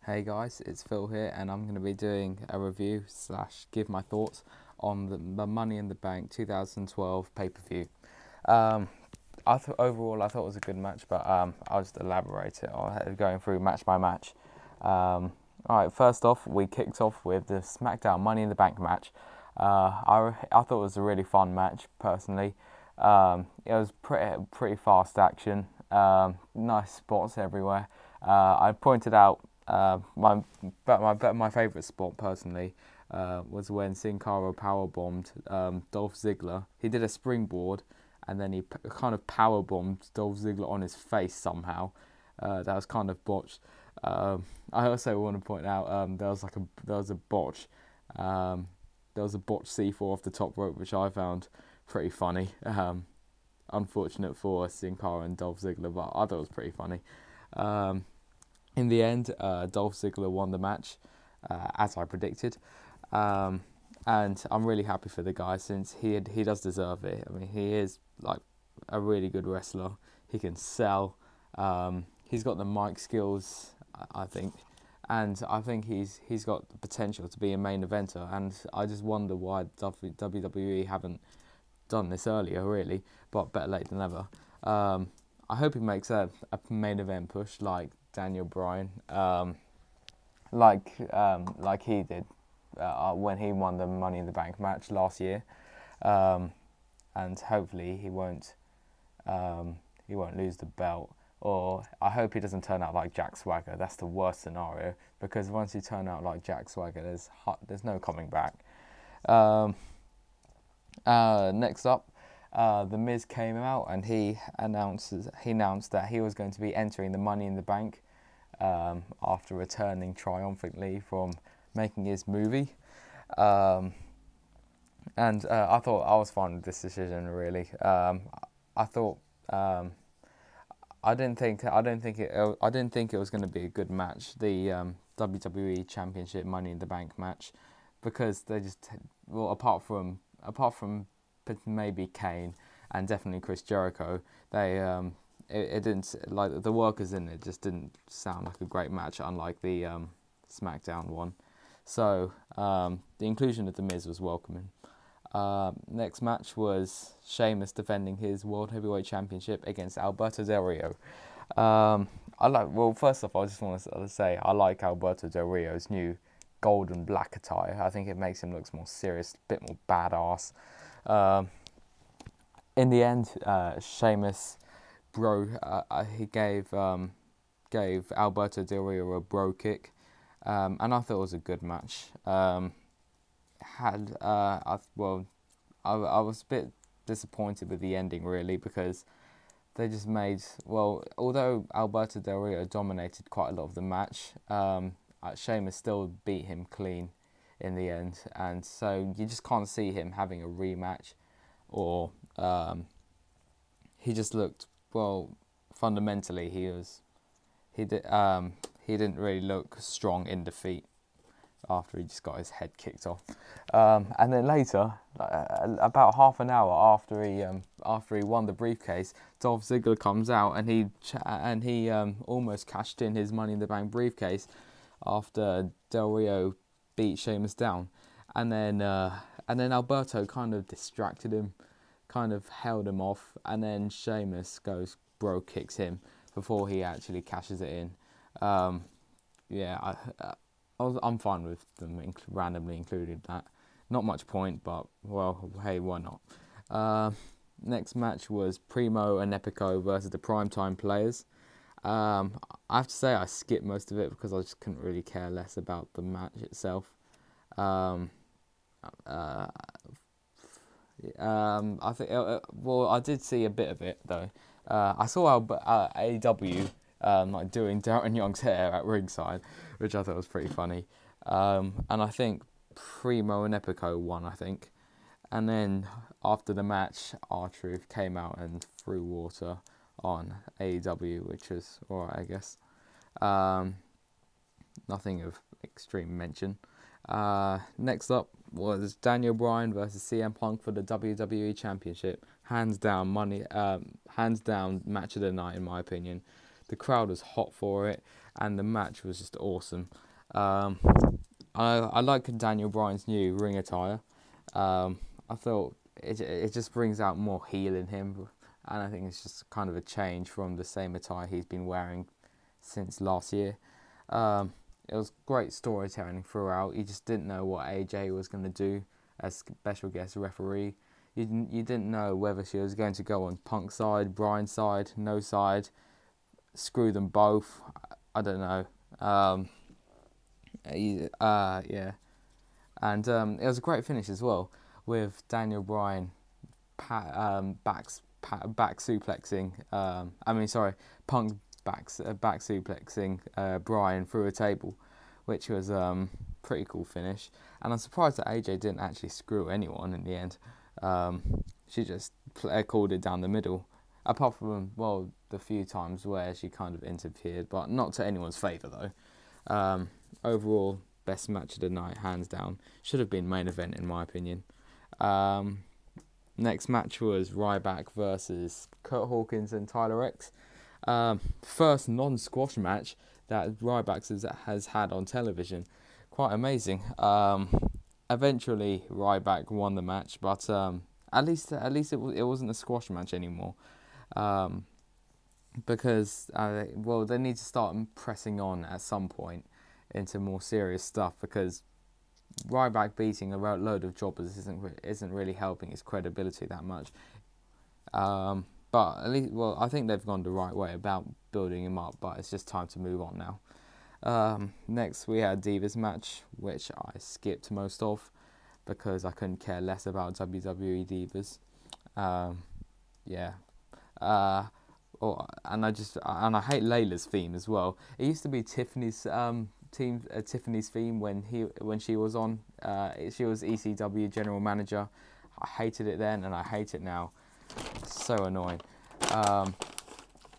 Hey guys, it's Phil here, and I'm going to be doing a review slash give my thoughts on the Money in the Bank 2012 pay-per-view. Um, overall I thought it was a good match, but I'll just elaborate it on going through match by match. Alright, first off, we kicked off with the SmackDown Money in the Bank match. I thought it was a really fun match, personally. It was pretty fast action, nice spots everywhere. I pointed out my favourite spot personally was when Sin Cara powerbombed Dolph Ziggler. He did a springboard and then he kind of powerbombed Dolph Ziggler on his face somehow. That was kind of botched. I also want to point out there was a botch. There was a botched C4 off the top rope, which I found pretty funny. Unfortunate for Sin Cara and Dolph Ziggler, but I thought it was pretty funny. In the end, Dolph Ziggler won the match, as I predicted, and I'm really happy for the guy since he does deserve it. I mean, he is like a really good wrestler. He can sell. He's got the mic skills, I think, and I think he's got the potential to be a main eventer. And I just wonder why WWE haven't done this earlier, really. But better late than never. I hope he makes a main event push like Daniel Bryan, like he did when he won the Money in the Bank match last year, and hopefully he won't lose the belt. Or I hope he doesn't turn out like Jack Swagger. That's the worst scenario, because once you turn out like Jack Swagger, there's no coming back. Next up, The Miz came out and he announced that he was going to be entering the Money in the Bank after returning triumphantly from making his movie. And I thought I was fine with this decision, really. I thought I didn't think it was going to be a good match, the WWE Championship Money in the Bank match, because they just, well, apart from maybe Kane and definitely Chris Jericho, they it didn't, like, the workers in it just didn't sound like a great match, unlike the SmackDown one. So the inclusion of The Miz was welcoming. Next match was Sheamus defending his World Heavyweight Championship against Alberto Del Rio. First off, I just want to say I like Alberto Del Rio's new gold and black attire. I think it makes him look more serious, a bit more badass. In the end, Sheamus he gave Alberto Del Rio a bro kick, and I thought it was a good match. I was a bit disappointed with the ending, really, because they just made, although Alberto Del Rio dominated quite a lot of the match, Sheamus still beat him clean in the end, and so you just can't see him having a rematch, or he just looked, fundamentally he didn't really look strong in defeat after he just got his head kicked off. And then later, about half an hour after he won the briefcase, Dolph Ziggler comes out and he almost cashed in his Money in the Bank briefcase after Del Rio beat Sheamus down, and then Alberto kind of distracted him, kind of held him off, and then Sheamus kicks him before he actually cashes it in. I'm fine with them randomly including that. Not much point, but, well, hey, why not? Next match was Primo and Epico versus the Primetime Players. I have to say I skipped most of it because I just couldn't really care less about the match itself. I think, I did see a bit of it though. I saw AEW like doing Darren Young's hair at ringside, which I thought was pretty funny. And I think Primo and Epico won, I think. And then after the match, R-Truth came out and threw water on AEW, which was alright, I guess. Nothing of extreme mention. Next up was Daniel Bryan versus CM Punk for the WWE Championship. Hands down match of the night, in my opinion. The crowd was hot for it. and the match was just awesome. I like Daniel Bryan's new ring attire. I thought it just brings out more heel in him, and I think it's just kind of a change from the same attire he's been wearing since last year. It was great storytelling throughout. You just didn't know what AJ was going to do as special guest referee. You didn't know whether she was going to go on Punk's side, Bryan's side, no side, screw them both. I don't know. Yeah. And it was a great finish as well, with Daniel Bryan back suplexing. Punk back suplexing Bryan through a table, which was pretty cool finish. And I'm surprised that AJ didn't actually screw anyone in the end. She just called it down the middle, apart from, well, the few times where she kind of interfered, but not to anyone's favour though. Overall, best match of the night, hands down. Should have been main event in my opinion. Next match was Ryback versus Kurt Hawkins and Tyler X. First non-squash match that Ryback has had on television. Quite amazing. Eventually Ryback won the match, but at least it wasn't a squash match anymore. Because they need to start pressing on at some point into more serious stuff, because Ryback beating a load of jobbers isn't really helping his credibility that much. But at least, well, I think they've gone the right way about building him up, but it's just time to move on now. Next we had Divas match, which I skipped most of because I couldn't care less about WWE Divas. And I hate Layla's theme as well. It used to be Tiffany's Tiffany's theme when she was on. She was ECW general manager. I hated it then, and I hate it now. So annoying.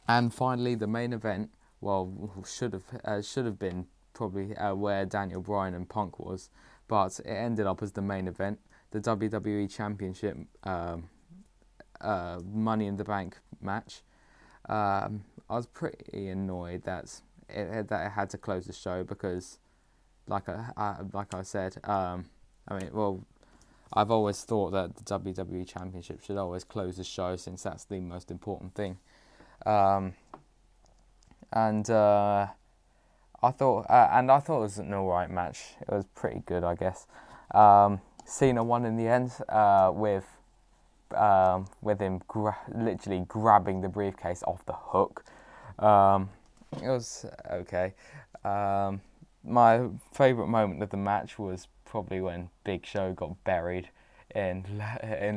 And finally, the main event. Well, should have been probably where Daniel Bryan and Punk was, but it ended up as the main event, the WWE Championship Money in the Bank match. I was pretty annoyed that it had to close the show because, like I said, I've always thought that the WWE Championship should always close the show, since that's the most important thing. I thought it was an alright match. It was pretty good, I guess. Cena won in the end with him literally grabbing the briefcase off the hook. It was okay. My favourite moment of the match was probably when Big Show got buried in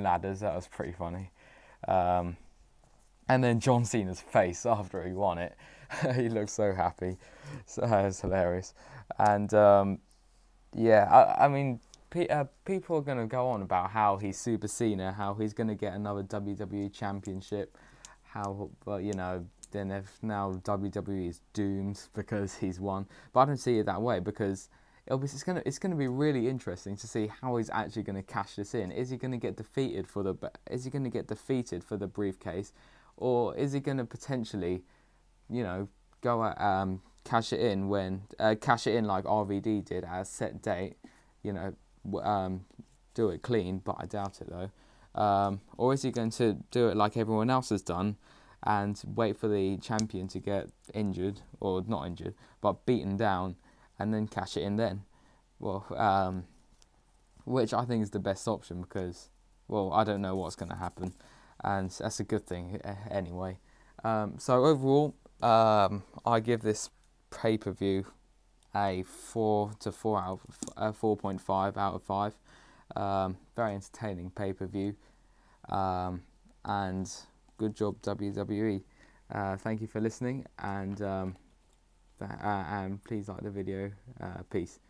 ladders. That was pretty funny. And then John Cena's face after he won it. He looked so happy. So it was hilarious. And people are going to go on about how he's Super Cena, how he's going to get another WWE Championship, then if now WWE is doomed because he's won. But I don't see it that way, because it's going to be really interesting to see how he's actually going to cash this in. Is he going to get defeated for the briefcase, or is he going to potentially, go at cash it in like RVD did at a set date, do it clean, but I doubt it though. Or is he going to do it like everyone else has done and wait for the champion to get injured, or not injured, but beaten down, and then cash it in then? Well, which I think is the best option, because, well, I don't know what's going to happen, and that's a good thing anyway. So overall, I give this pay-per-view a 4.5 out of 5. Very entertaining pay-per-view, and good job WWE. Thank you for listening, and please like the video. Peace.